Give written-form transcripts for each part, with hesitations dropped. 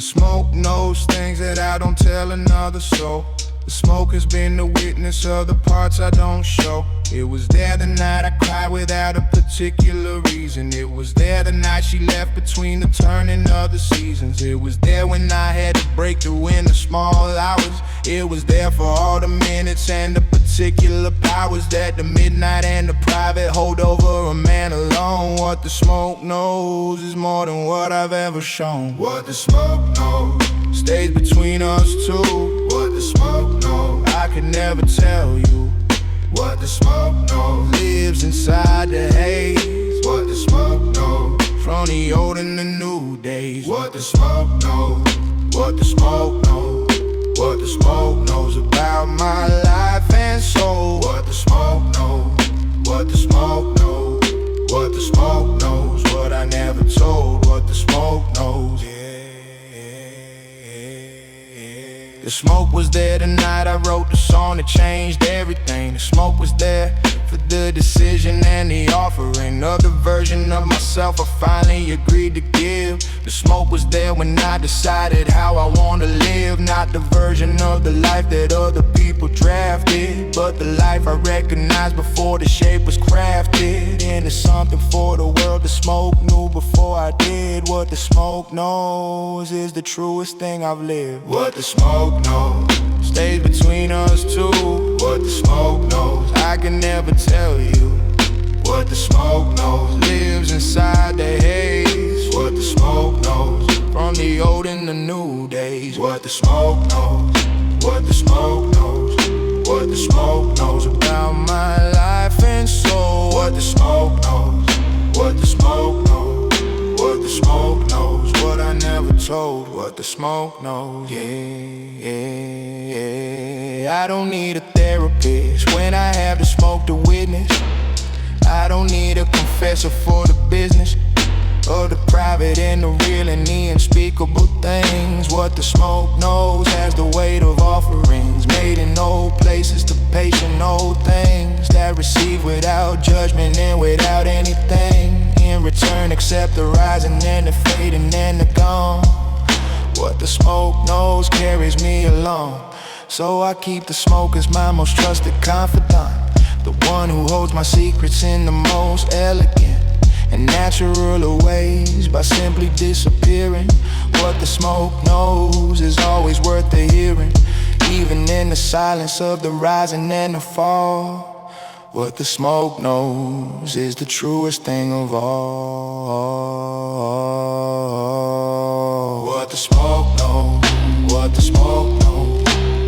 smoke knows things that I don't tell another soul. The smoke has been the witness of the parts I don't show. It was there the night I cried without a particular reason. It was there the night she left between the turning of the seasons. It was there when I had to break through in the small hours. It was there for all the minutes and the particular powers that the midnight and the private hold over a man alone. What the smoke knows is more than what I've ever shown. What the smoke knows stays between us two. What the smoke knows I could never tell you. What the smoke knows lives inside the haze. What the smoke knows from the old and the new days. What the smoke knows, what the smoke knows, what the smoke knows about my life and soul. What the smoke knows, what the smoke knows, what the smoke knows, what I never told. What the smoke knows, yeah. The smoke was there the night I wrote the song that changed everything. The smoke was there for the decision and the offering of the version of myself I finally agreed to give. The smoke was there when I decided how I want to live. Not the version of the life that other people drafted, but the life I recognized before the shape was crafted. And it's something for the world. The smoke knew before I did. What the smoke knows is the truest thing I've lived. What the smoke knows stays between us two. What the smoke knows I can never tell you. What the smoke knows lives inside the haze. What the smoke knows from the old and the new days. What the smoke knows, what the smoke knows, what the smoke knows about my life and soul. What the smoke knows, what the smoke knows, what the smoke knows, what I never told. What the smoke knows, yeah. I don't need a therapist when I have the smoke to witness. I don't need a confessor for the business of the private and the real and the unspeakable things. What the smoke knows has the weight of offerings made in old places to patient old things that receive without judgment and without anything in return except the rising and the fading and the gone. What the smoke knows carries me along, so I keep the smoke as my most trusted confidant, the one who holds my secrets in the most elegant and natural of ways by simply disappearing. What the smoke knows is always worth the hearing, even in the silence of the rising and the fall. What the smoke knows is the truest thing of all. What the smoke knows, what the smoke knows,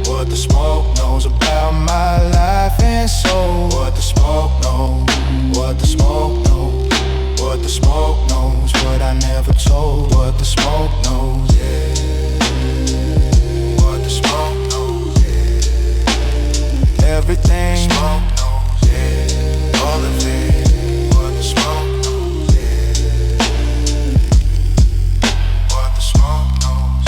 what the smoke knows about my life and soul. What the smoke knows, what the smoke knows, what the smoke knows, what I never told. What the smoke knows, yeah. What the smoke knows, yeah. Everything smoke knows, yeah. All of it. What the smoke knows, yeah. What the smoke knows.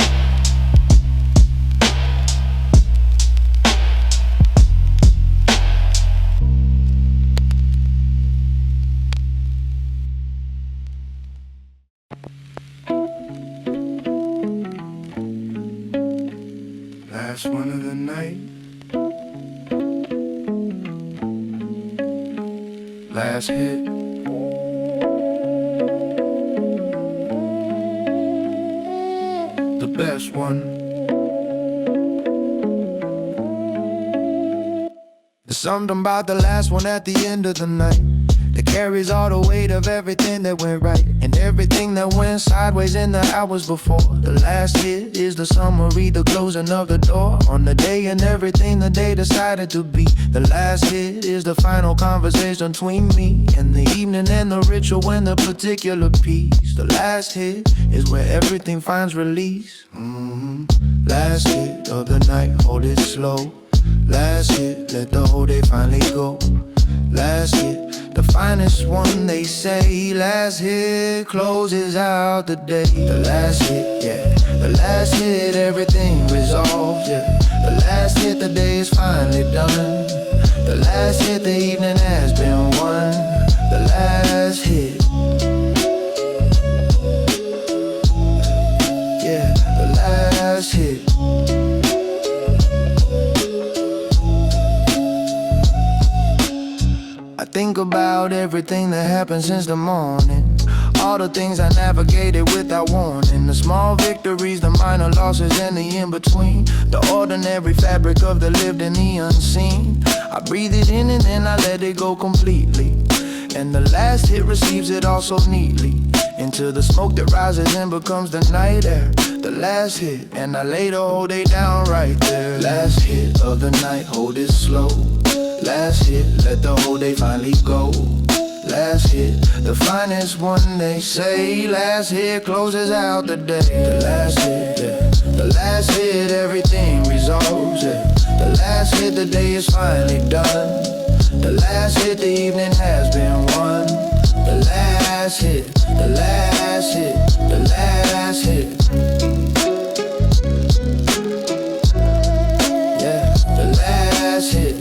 Last one of the night, last hit. The best one. There's something about the last one at the end of the night that carries all the weight of everything that went right and everything that went sideways in the hours before. The last hit is the summary, the closing of the door on the day and everything the day decided to be. The last hit is the final conversation between me and the evening and the ritual and the particular piece. The last hit is where everything finds release. Last hit of the night, hold it slow. Last hit, let the whole day finally go. Last hit, the finest one they say. Last hit closes out the day. The last hit, yeah. The last hit, everything resolved, yeah. The last hit, the day is finally done. The last hit, the evening has been won. The last hit, yeah. The last last hit. I think about everything that happened since the morning. All the things I navigated without warning. The small victories, the minor losses, and the in-between. The ordinary fabric of the lived and the unseen. I breathe it in and then I let it go completely. And the last hit receives it all so neatly. Into the smoke that rises and becomes the night air. The last hit, and I lay the whole day down right there. Last hit of the night, hold it slow. Last hit, let the whole day finally go. Last hit, the finest one they say. Last hit closes out the day. The last hit, yeah. The last hit, everything resolves, yeah. The last hit, the day is finally done. The last hit, the evening has been won. The last hit, the last hit, the last hit. Yeah, the last hit.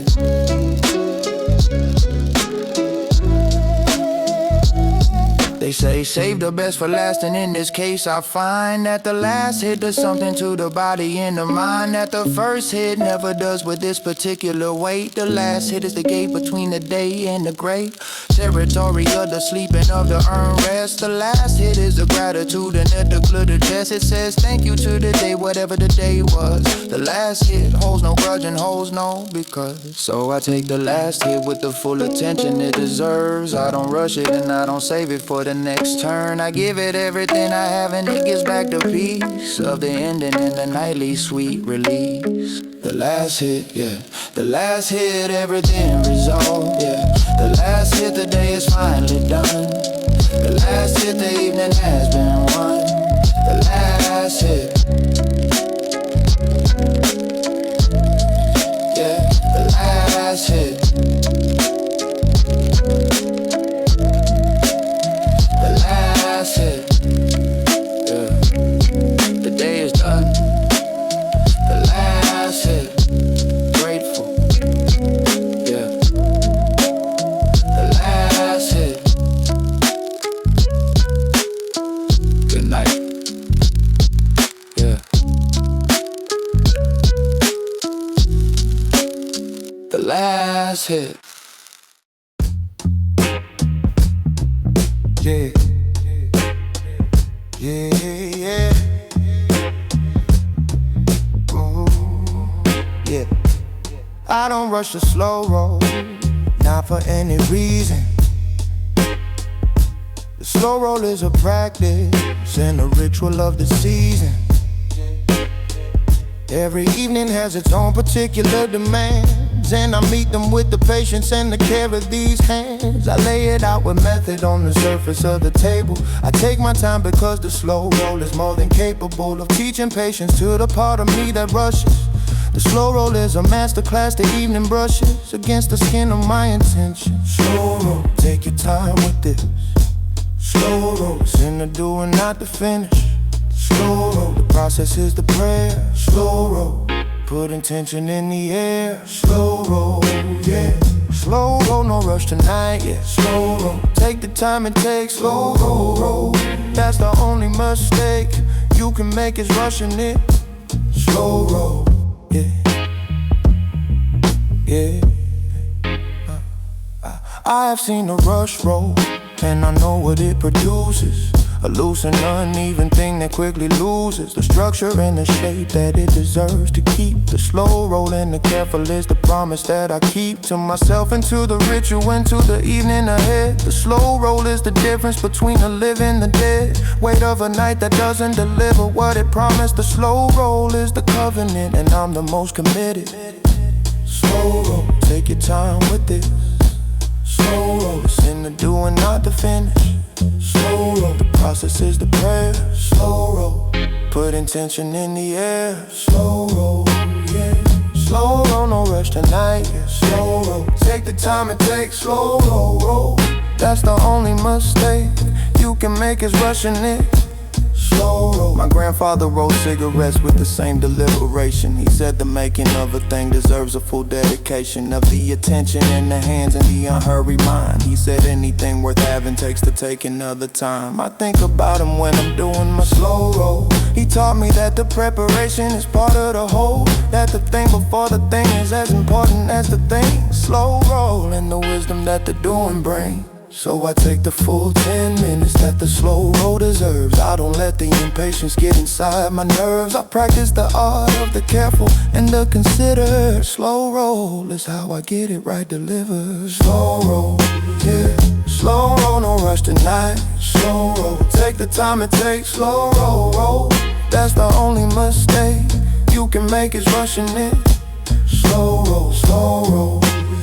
They say save the best for last, and in this case I find that the last hit does something to the body and the mind that the first hit never does with this particular weight. The last hit is the gate between the day and the grave, territory of the sleeping of the earned rest. The last hit is the gratitude and the glitter chest. It says thank you to the day, whatever the day was. The last hit holds no grudge and holds no because. So I take the last hit with the full attention it deserves. I don't rush it and I don't save it for the next turn. I give it everything I have and it gives back the peace of the ending and the nightly sweet release. The last hit, yeah. The last hit, everything resolved, yeah. The last hit, the day is finally done. The last hit, the evening has been won. The last hit, yeah. The last hit. Hit. Yeah. The day is done. The last hit. Grateful. Yeah. The last hit. Good night. Yeah. The last hit. Yeah. Yeah, yeah, ooh, yeah. I don't rush the slow roll, not for any reason. The slow roll is a practice and a ritual of the season. Every evening has its own particular demands, and I meet them with the patience and the care of these hands. I lay it out with method on the surface of the table. I take my time because the slow roll is more than capable of teaching patience to the part of me that rushes. The slow roll is a masterclass, the evening brushes against the skin of my intention. Slow roll, take your time with this. Slow roll, it's in the doing, not the finish. Slow roll, the process is the prayer. Slow roll, put intention in the air. Slow roll, yeah. Slow roll, no rush tonight, yeah. Slow roll, take the time it takes. Slow roll, that's the only mistake you can make is rushing it. Slow roll, yeah, yeah. I have seen a rush roll, and I know what it produces. A loose and uneven thing that quickly loses the structure and the shape that it deserves to keep. The slow roll and the careful is the promise that I keep to myself and to the ritual and to the evening ahead. The slow roll is the difference between the living and the dead. Weight of a night that doesn't deliver what it promised. The slow roll is the covenant, and I'm the most committed. Slow roll, take your time with this. Slow roll, it's in the doing, not the finish. Slow roll, the process is the prayer. Slow roll, put intention in the air. Slow roll, yeah. Slow roll, no rush tonight, yeah. Slow roll, take the time it takes. Slow roll, that's the only mistake you can make is rushing it. Slow roll. My grandfather rolled cigarettes with the same deliberation. He said the making of a thing deserves a full dedication of the attention in the hands and the unhurried mind. He said anything worth having takes the taking of the time. I think about him when I'm doing my slow roll. He taught me that the preparation is part of the whole, that the thing before the thing is as important as the thing. Slow roll and the wisdom that the doing brings. So I take the full 10 minutes that the slow roll deserves. I don't let the impatience get inside my nerves. I practice the art of the careful and the considered. Slow roll is how I get it right delivered. Slow roll, yeah. Slow roll, no rush tonight. Slow roll, take the time it takes. Slow roll, roll. That's the only mistake you can make is rushing it. Slow roll,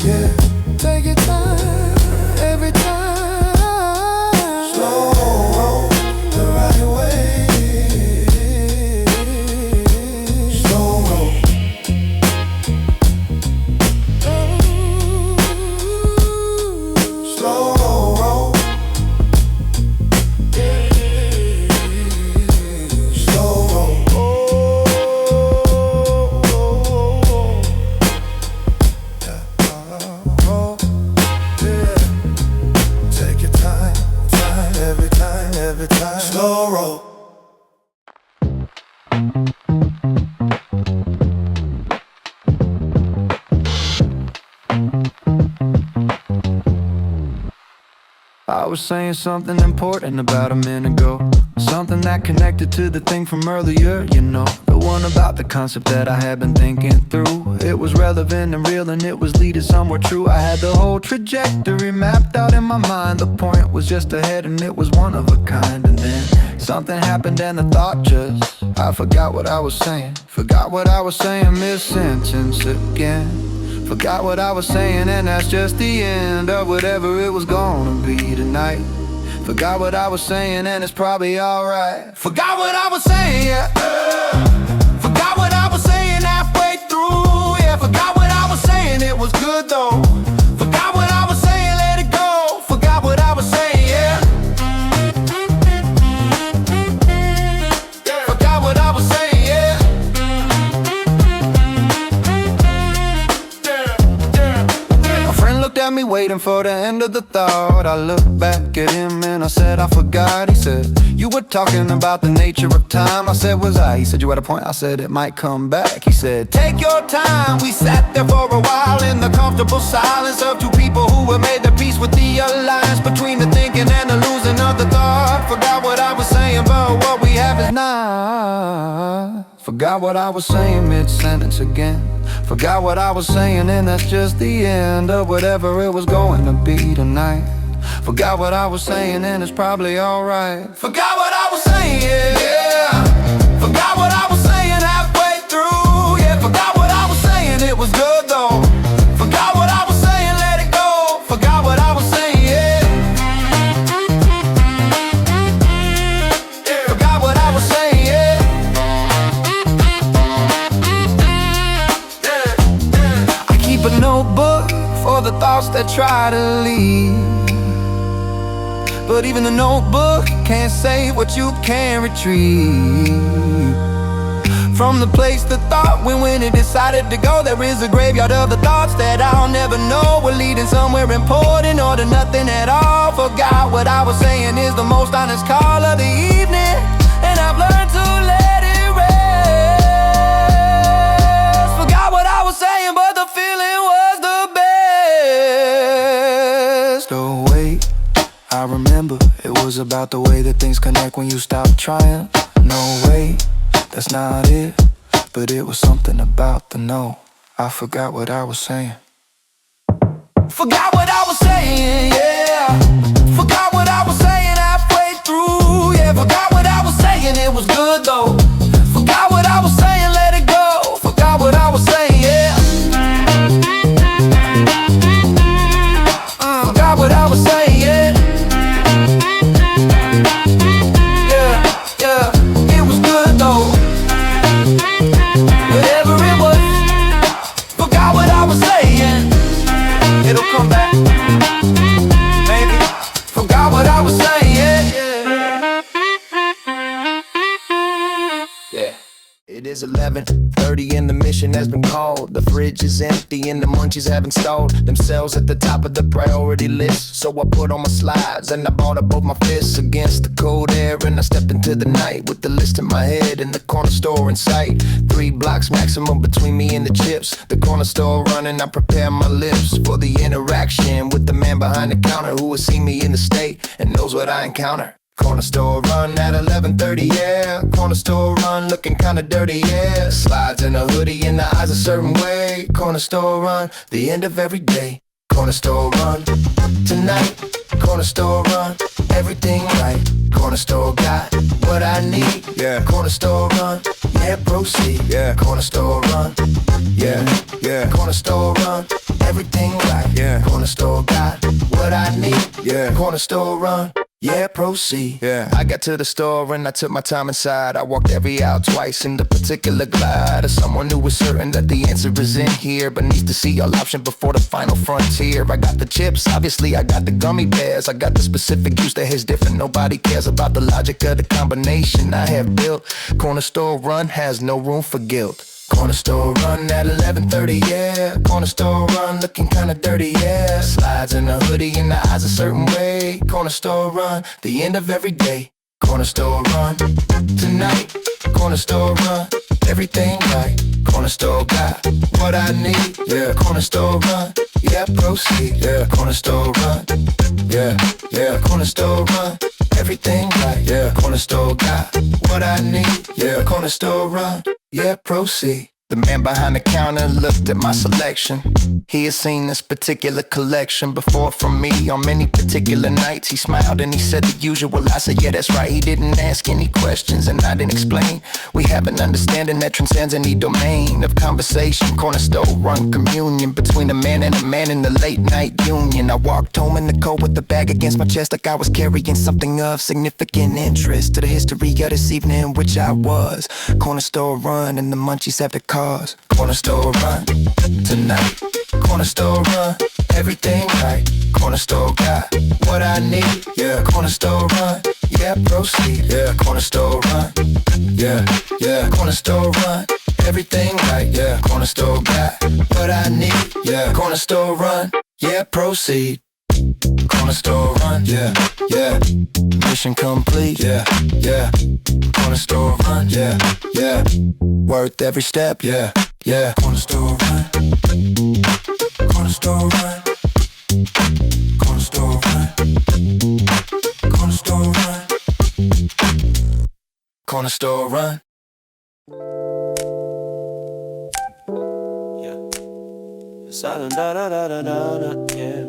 yeah. Take your time, every time. Slow roll, the right way. Slow roll. Slow roll. Slow roll. Take your time, every time. Slow roll. I was saying something important about a minute ago, something that connected to the thing from earlier, you know, the one about the concept that I had been thinking through. It was relevant and real and it was leading somewhere true. I had the whole trajectory mapped out in my mind. The point was just ahead and it was one of a kind. And then something happened and the thought just, I forgot what I was saying. Forgot what I was saying mid-sentence again. Forgot what I was saying and that's just the end of whatever it was gonna be tonight. Forgot what I was saying and it's probably alright. Forgot what I was saying, yeah. Forgot what I was saying halfway through, yeah. Forgot what I was saying, it was good though. Forgot what I was saying, let it go. Forgot what I was saying, yeah. Forgot what I was saying, yeah. Looked at me waiting for the end of the thought. I looked back at him and I said I forgot. He said, you were talking about the nature of time. I said, was I? He said, you had a point. I said, it might come back. He said, take your time. We sat there for a while in the comfortable silence of two people who had made their peace with the alliance between the thinking and the losing of the thought. Forgot what I was saying, but what we have is not. Forgot what I was saying mid-sentence again. Forgot what I was saying and that's just the end of whatever it was going to be tonight. Forgot what I was saying and it's probably alright. Forgot what I was saying, yeah. Forgot what I was saying halfway through, yeah. Forgot what I was saying, it was good though. Forgot what I was saying, let it go. Forgot what I was saying, yeah. Forgot what I was saying, yeah. A notebook for the thoughts that try to leave, but even the notebook can't say what you can retrieve. From the place the thought went when it decided to go, there is a graveyard of the thoughts that I'll never know were leading somewhere important or to nothing at all. Forgot what I was saying is the most honest call of the evening, and I've learned to let it rest. Forgot what I was saying, but the feeling was the best. Oh wait, I remember it was about the way that things connect when you stop trying. No way, that's not it, but it was something about the no. I forgot what I was saying. Forgot what I was saying, yeah. Forgot what I was saying halfway through, yeah. Forgot what I was saying, it was good though. Forgot what I was saying, let it go. Forgot what I was saying, yeah. Forgot what I was saying, yeah. Yeah, it was good though. Whatever it was, forgot what I was saying. It'll come back, maybe. Forgot what I was saying, yeah. 11:30 and the mission has been called. The fridge is empty and the munchies have installed themselves at the top of the priority list. So I put on my slides and I balled up both my fists against the cold air, and I stepped into the night with the list in my head and the corner store in sight. 3 blocks maximum between me and the chips. The corner store running, I prepare my lips for the interaction with the man behind the counter who has seen me in the state and knows what I encounter. Corner store run at 11:30, yeah. Corner store run looking kinda dirty, yeah. Slides in a hoodie and the eyes a certain way. Corner store run, the end of every day. Corner store run, tonight. Corner store run, everything right. Corner store got what I need, yeah. Corner store run, yeah, proceed, yeah. Corner store run, yeah, yeah. Corner store run, everything right, yeah. Corner store got what I need, yeah. Corner store run, yeah, proceed. Yeah, I got to the store and I took my time inside. I walked every aisle twice in the particular glide. As someone who was certain that the answer is in here, but needs to see all options before the final frontier. I got the chips, obviously I got the gummy bears. I got the specific juice that hits different. Nobody cares about the logic of the combination I have built. Corner store run has no room for guilt. Corner store run at 11:30, yeah. Corner store run looking kinda dirty, yeah. Slides in a hoodie and the eyes a certain way. Corner store run, the end of every day. Corner store run, tonight. Corner store run, everything right. Corner store got what I need, yeah. Corner store run, yeah, proceed, yeah. Corner store run, yeah, yeah. Corner store run, everything right, yeah. Corner store got what I need, yeah. Corner store run, yeah, proceed. The man behind the counter looked at my selection. He had seen this particular collection before from me on many particular nights. He smiled and he said the usual. I said, yeah, that's right. He didn't ask any questions and I didn't explain. We have an understanding that transcends any domain of conversation. Corner store run communion between a man and a man in the late night union. I walked home in the cold with the bag against my chest like I was carrying something of significant interest to the history of this evening, which I was. Corner store run and the munchies have the cause. Corner store run, tonight. Corner store run, everything right. Corner store got what I need, yeah. Corner store run, yeah, proceed, yeah. Corner store run, yeah, yeah. Corner store run, everything right, yeah. Corner store got what I need, yeah. Corner store run, yeah, proceed. Corner store run, yeah, yeah. Mission complete, yeah, yeah. Corner store run, yeah, yeah. Worth every step, yeah, yeah. Corner store run, corner store run, corner store run, corner store run, corner store run. Yeah.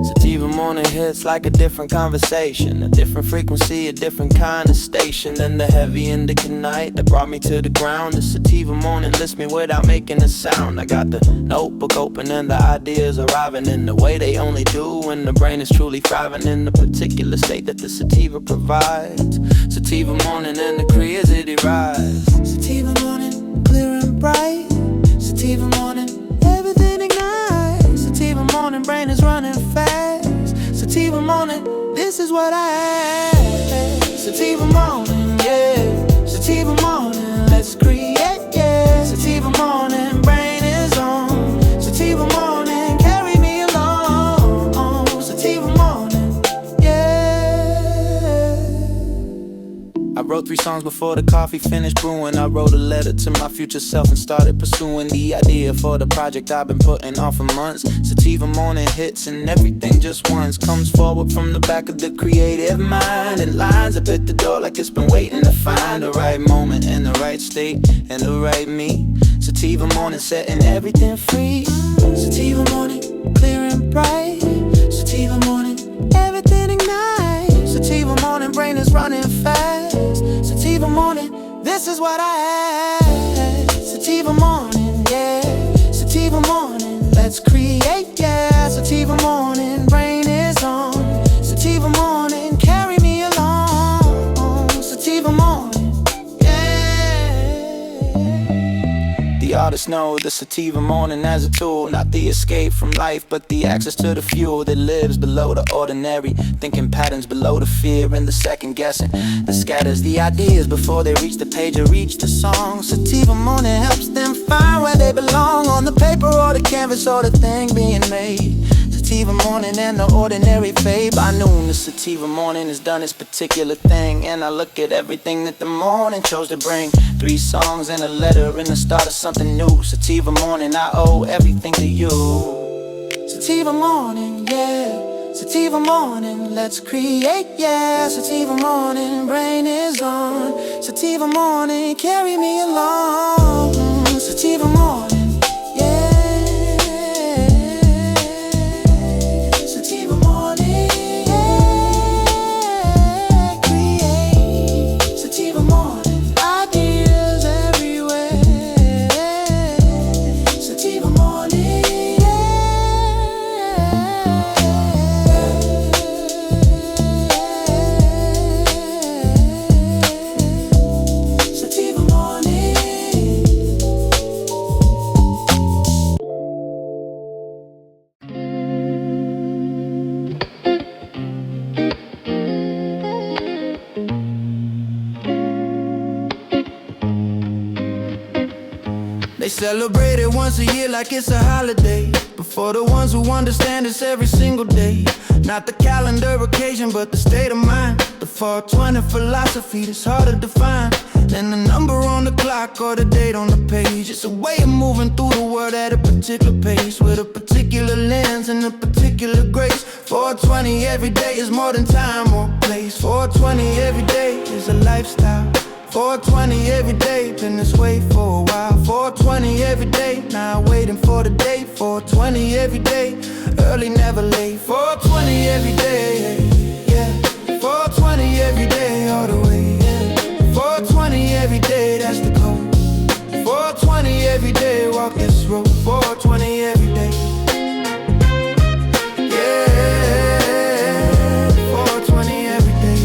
Sativa Morning hits like a different conversation, a different frequency, a different kind of station than the heavy indica night that brought me to the ground. The Sativa Morning lifts me without making a sound. I got the notebook open and the ideas arriving in the way they only do when the brain is truly thriving in the particular state that the sativa provides. Sativa Morning and the creativity rise. Sativa Morning, clear and bright. Sativa Morning, everything ignites. Sativa Morning, brain is running fast. Sativa Morning, this is what I am. Sativa Morning, yeah. Sativa Morning, let's create, yeah. Sativa Morning, brain is on. Sativa Morning, carry me along. Sativa Morning, yeah. I wrote 3 songs before the coffee finished brewing. I wrote a letter to my future self and started pursuing the idea for the project I've been putting off for months. Sativa Morning hits and everything just once comes forward from the back of the creative mind and lines up at the door like it's been waiting to find the right moment and the right state and the right me. Sativa Morning setting everything free. Sativa Morning, clear and bright. Sativa Morning, everything ignites. Sativa Morning, brain is running fast. Sativa Morning, this is what I had. Sativa Morning, yeah. Sativa Morning, let's create, yeah. Sativa Morning, brain is on. Sativa Morning, carry me along. Sativa Morning, yeah. The artists know the sativa morning as a tool, not the escape from life, but the access to the fuel that lives below the ordinary, thinking patterns below the fear and the second guessing that scatters the ideas before they reach the page or reach the song. Sativa morning helps them find where they belong, on the paper or the canvas or the thing being made. Sativa morning and the ordinary fade. By noon the sativa morning has done its particular thing, and I look at everything that the morning chose to bring. 3 songs and a letter and the start of something new. Sativa morning, I owe everything to you. Sativa morning, yeah. Sativa morning, let's create, yeah. Sativa morning, brain is on. Sativa morning, carry me along. Sativa morning. They celebrate it once a year like it's a holiday, but for the ones who understand it's every single day. Not the calendar occasion, but the state of mind. The 420 philosophy that's hard to define than the number on the clock or the date on the page. It's a way of moving through the world at a particular pace, with a particular lens and a particular grace. 420 every day is more than time or place. 420 every day is a lifestyle. 420 every day, been this way for a while. 420 every day, now waiting for the day. 420 every day, early never late. 420 every day, yeah. 420 every day, all the way, yeah. 420 every day, that's the code. 420 every day, walk this road. 420 every day, yeah. 420 every day.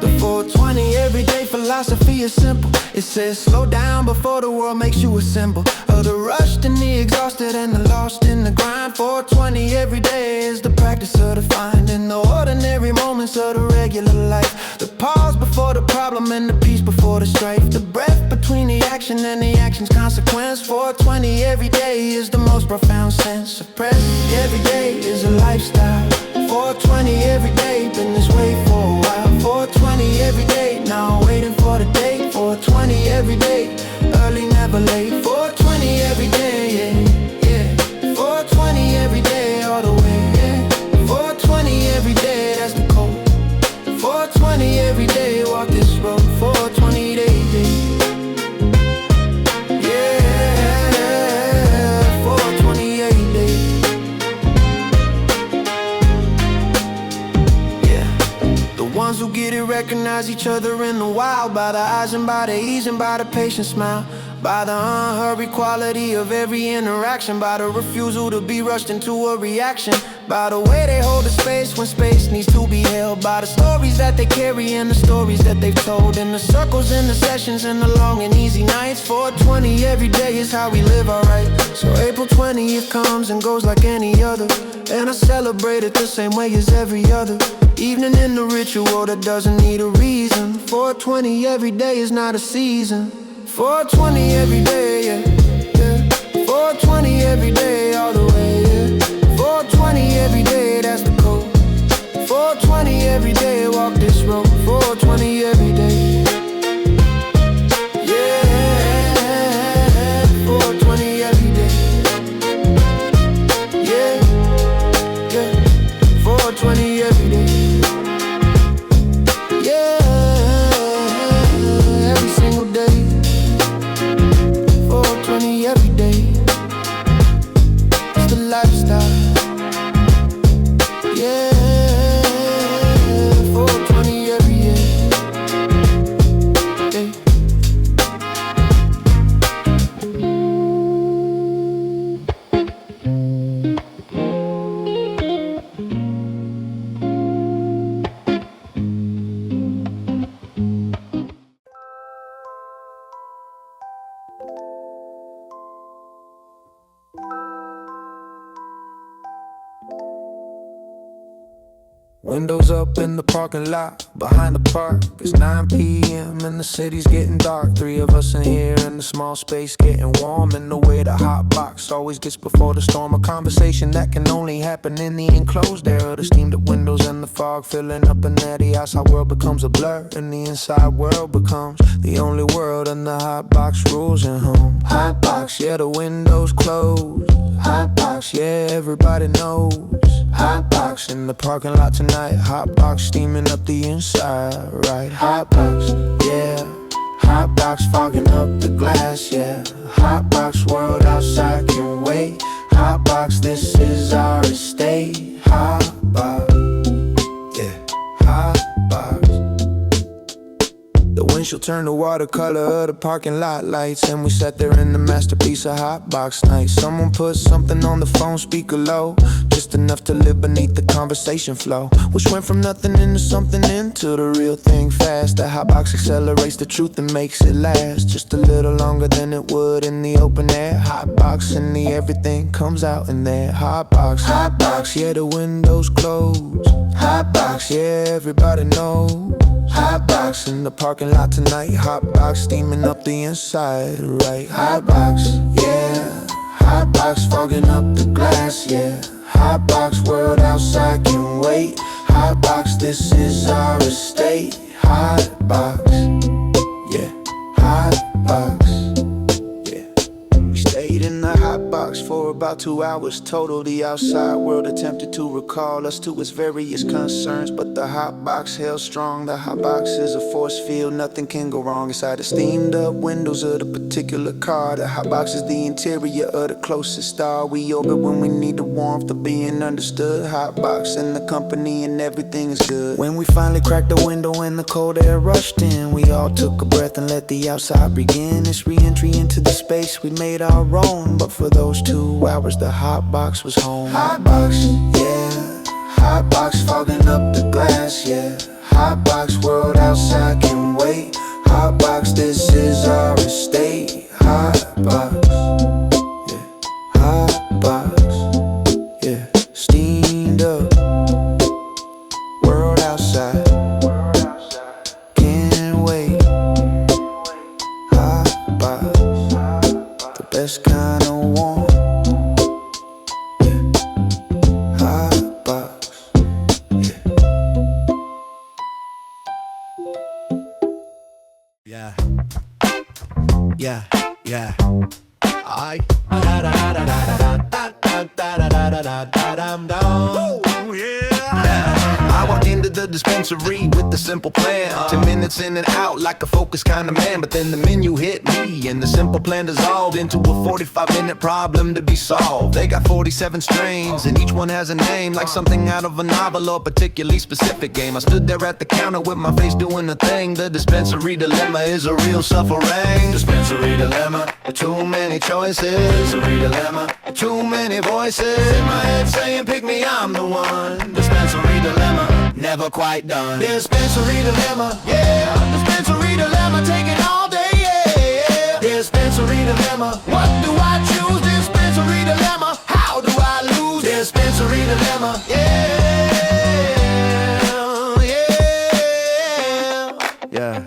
The 420 everyday philosophy is simple. It says slow down before the world makes you a symbol of the rushed and the exhausted and the lost in the grind. 420 every day is the practice of the finding the ordinary moments of the regular life. The pause before the problem and the peace before the strife. The breath between the action and the action's consequence. 420 every day is the most profound sense. Suppressed every day is a lifestyle. 420 every day, been this way for a while. 420 every day, now waiting for the day. 420 every day, early never late. 420 every day, yeah, yeah. 420 every day, all the way, yeah. 420 every day, that's the code. 420 every day, walk this road. 420 day, yeah. 420 every day, yeah. The ones who get it recognize each other in the wild, by the eyes and by the ease and by the patient smile, by the unhurried quality of every interaction, by the refusal to be rushed into a reaction, by the way they hold the space when space needs to be held, by the stories that they carry and the stories that they've told, in the circles and the sessions and the long and easy nights. 420 every day is how we live alright. So April 20th comes and goes like any other, and I celebrate it the same way as every other evening in the ritual that doesn't need a reason. 420 every day is not a season. 420 every day, yeah, yeah. 420 every day, all the way, yeah. 420 every day, that's the code. 420 every day, walk this road. 420 every day, yeah. 420 every day, yeah, yeah. 420 every day, yeah. Every single day. 420 every day, it's the lifestyle, yeah. 420 every year, Windows up in the parking lot, behind the park. It's 9 p.m. and the city's getting dark. 3 of us in here in the small space, getting warm in the way the hot box always gets before the storm. A conversation that can only happen in the enclosed air. The steamed up windows and the fog filling up in there. The outside world becomes a blur and the inside world becomes the only world. And the hot box rules in home. Hot box, yeah, the windows closed. Hot box, yeah, everybody knows. Hot box in the parking lot tonight. Hot box steaming up the inside, right? Hot box, yeah. Hot box fogging up the glass, yeah. Hot box world outside can wait. Hot box, this is our estate. Hot box, yeah. Hot box. The windshield turned to watercolor of the parking lot lights, and we sat there in the masterpiece of hot box night. Someone put something on the phone speaker low, just enough to live beneath the conversation flow, which went from nothing into something into the real thing fast. The hot box accelerates the truth and makes it last just a little longer than it would in the open air. Hot box in the everything comes out in there. Hot box, yeah, the windows closed. Hot box, yeah, everybody knows. Hot box in the parking lot tonight. Hot box steaming up the inside, right? Hot box, yeah. Hot box fogging up the glass, yeah. Hot box world outside can wait. Hot box, this is our estate. Hot box, yeah. Hot box, yeah. We stayed in the hot box for about 2 hours total. The outside world attempted to recall us to its various concerns, but the hot box held strong. The hot box is a force field, nothing can go wrong. Inside the steamed up windows of the particular car, the hot box is the interior of the closest star. We orbit when we need the warmth of being understood. Hot box in the company and everything is good. When we finally cracked the window and the cold air rushed in, we all took a breath and let the outside begin. It's re-entry into the space we made our own, but for those 2 hours the hot box was home. Hot box, yeah. Hot box fogging up the glass, yeah. Hot box world outside can wait. Hot box, this is our estate. Hot box, yeah. Hot box, yeah. Steamed up world outside can't wait. Hot box, the best kind of warm. Yeah. Yeah, yeah. I da da da da da da da da da da da da da. I walked into the dispensary with the simple plan. 10 minutes in and out like a focused kind of man. But then the menu hit me and the simple plan dissolved into a 45-minute problem to be solved. They got 47 strains and each one has a name, like something out of a novel or a particularly specific game. I stood there at the counter with my face doing the thing. The dispensary dilemma is a real suffering. Dispensary dilemma, too many choices. Dispensary dilemma, too many voices in my head saying pick me, I'm the one. Dispensary dilemma, never quite done. Dispensary dilemma, yeah. Dispensary dilemma, taking all day, yeah. Dispensary dilemma, what do I choose? Dispensary dilemma, how do I lose? Dispensary dilemma, yeah, yeah, yeah.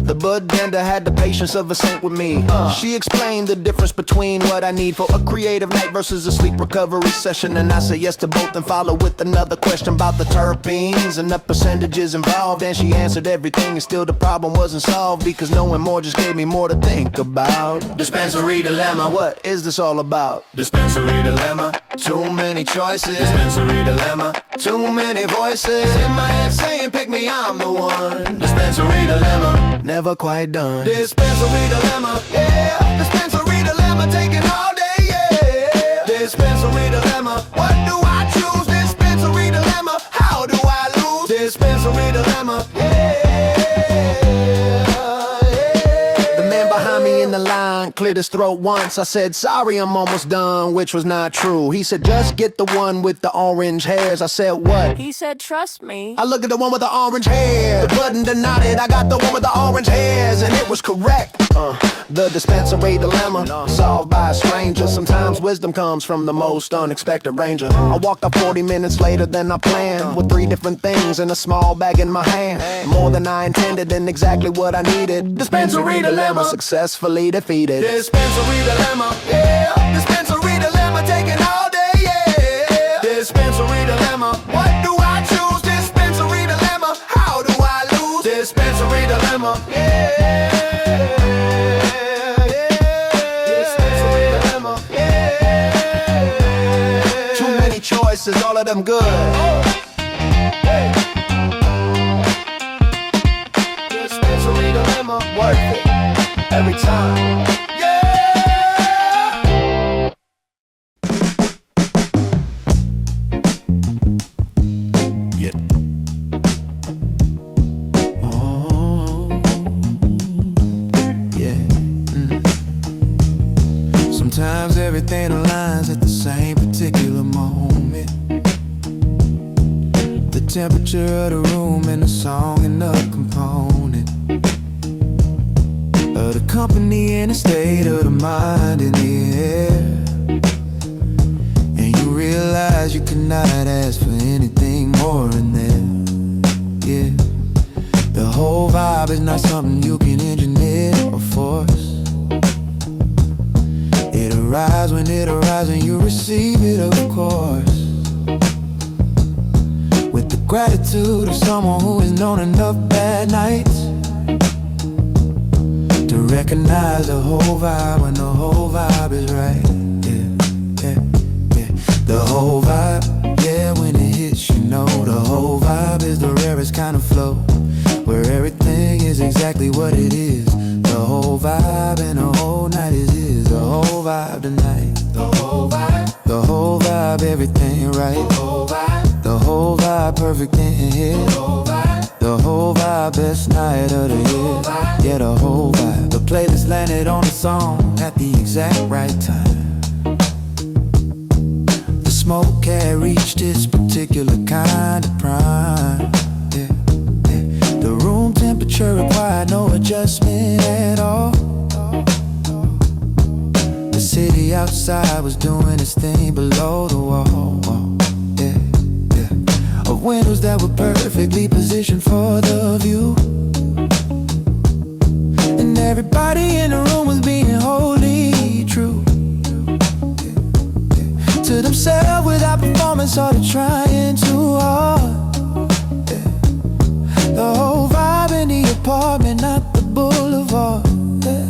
The bud tender had the patience of a saint with me. She explained the difference between what I need for a creative night versus a sleep recovery session. And I say yes to both and follow with another question about the terpenes and the percentages involved. And she answered everything and still the problem wasn't solved, because knowing more just gave me more to think about. Dispensary dilemma, what is this all about? Dispensary dilemma, too many choices. Dispensary dilemma, too many voices in my head saying pick me, I'm the one. Dispensary dilemma, never quite done. Dispensary dilemma, yeah. Dispensary dilemma, taking all day, yeah. Dispensary dilemma, what do I choose? Dispensary dilemma, how do I lose? Dispensary dilemma, yeah, yeah. The man behind me in the line cleared his throat once. I said, sorry, I'm almost done, which was not true. He said, just get the one with the orange hairs. I said, what? He said, trust me. I looked at the one with the orange hair. The button denied it, I got the one with the orange hairs, and it was correct. The dispensary dilemma, solved by a stranger. Sometimes wisdom comes from the most unexpected ranger. I walked up 40 minutes later than I planned, with 3 different things in a small bag in my hand. More than I intended and exactly what I needed. Dispensary dilemma, successfully defeated. Dispensary dilemma, yeah. Dispensary dilemma, taking all day, yeah. Dispensary dilemma, what do I choose? Dispensary dilemma, how do I lose? Dispensary dilemma, yeah. Dispensary dilemma, yeah. Too many choices, all of them good. Hey. Dispensary dilemma, worth it every time. Sometimes everything aligns at the same particular moment. The temperature of the room and the song and the component of the company and the state of the mind in the air. And you realize you cannot ask for anything more in there. Yeah, the whole vibe is not something you can engineer or force. It arrives when it arrives and you receive it, of course, with the gratitude of someone who has known enough bad nights to recognize the whole vibe when the whole vibe is right. Yeah, yeah, yeah. The whole vibe, yeah, when it hits, you know. The whole vibe is the rarest kind of flow, where everything is exactly what it is. The whole vibe and the whole night is his. The whole vibe tonight. The whole vibe. The whole vibe, everything right. The whole vibe. The whole vibe, perfect in here. The whole vibe. The whole vibe, best night of the year. Yeah, the whole vibe. The playlist landed on the song at the exact right time. The smoke had reached its particular kind of prime. Yeah, yeah. The room temperature required no adjustment at all. The city outside was doing its thing below the wall. Yeah, yeah. Of windows that were perfectly positioned for the view. And everybody in the room was being wholly true, yeah, yeah, to themselves without performance or to trying too hard. Yeah. The whole vibe in the apartment, not the boulevard. Yeah,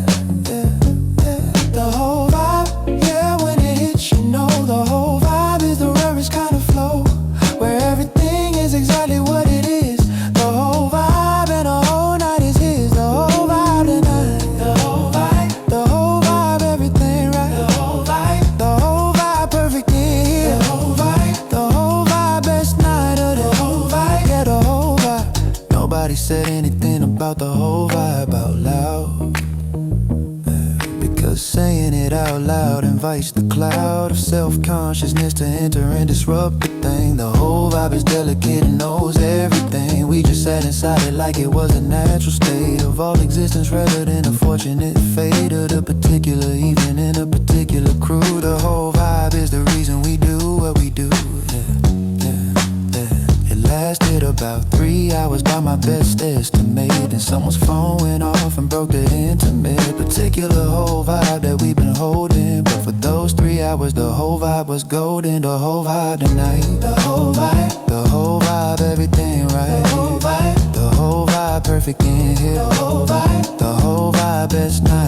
yeah, yeah. The whole vibe, yeah, when it hits, you know. The whole vibe is the rarest kind of flow, where everything is exactly what it is. The whole vibe and the whole night is his. The whole vibe tonight. The whole vibe. The whole vibe, everything right. The whole vibe. The whole vibe, perfect in here. The whole vibe. The whole vibe, best night of The whole vibe. yeah, the whole vibe. Nobody said anything about the whole vibe out loud, because saying it out loud invites the cloud of self-consciousness to enter and disrupt the thing. The whole vibe is delicate and knows everything. We just sat inside it like it was a natural state of all existence, rather than a fortunate fate of the particular evening in a particular crew. The whole vibe is the reason we do what we do. It lasted about 3 hours by my best estimate, and someone's phone went off and broke the intimate particular whole vibe that we've been holding. But for those 3 hours, the whole vibe was golden. The whole vibe tonight. The whole vibe. The whole vibe, everything right. The whole vibe. The whole vibe, perfect in here. The whole vibe. The whole vibe, best night